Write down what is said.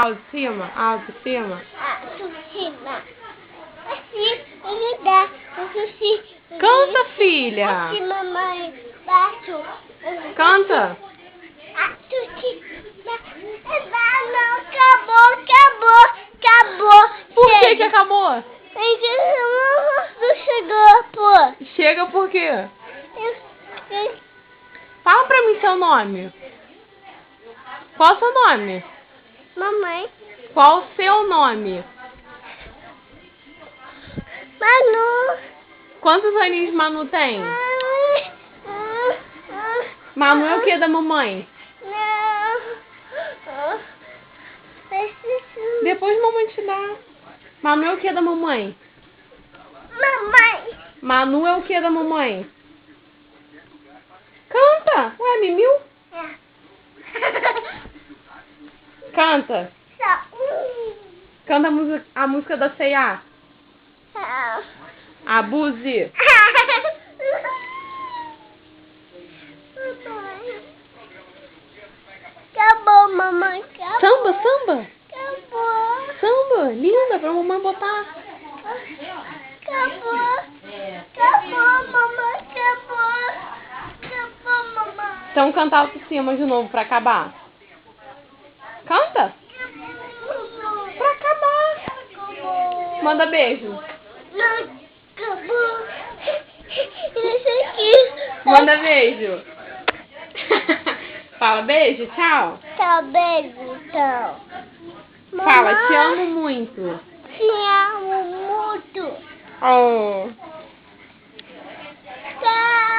Alto de cima? Alto de cima? Alto de cima. Assim, ele dá. Assim. Canta, filha. Assim, mamãe. Baixo. Canta. Alto de cima. Não, acabou. Por que acabou? Não chegou, pô. Chega por quê? Fala pra mim seu nome. Qual o seu nome? Mamãe. Qual o seu nome? Manu. Quantos aninhos Manu tem? Manu é o que da mamãe? Não. Depois mamãe te dá. Manu é o que da mamãe? Mamãe. Manu é o que da mamãe? Canta! Ué, Mimiu? Canta. Canta a música da C&A. Abuse. Acabou, mamãe. Acabou. Samba. Acabou. Samba, linda, pra mamãe botar. Acabou, mamãe. Acabou, mamãe. Então canta alto em cima de novo pra acabar. Canta. Pra acabar. Acabou. Manda beijo. Não, acabou. Isso aqui. Manda beijo. Fala beijo, tchau. Tchau, beijo, então. Fala, te amo muito. Te amo muito. Oh. Tchau.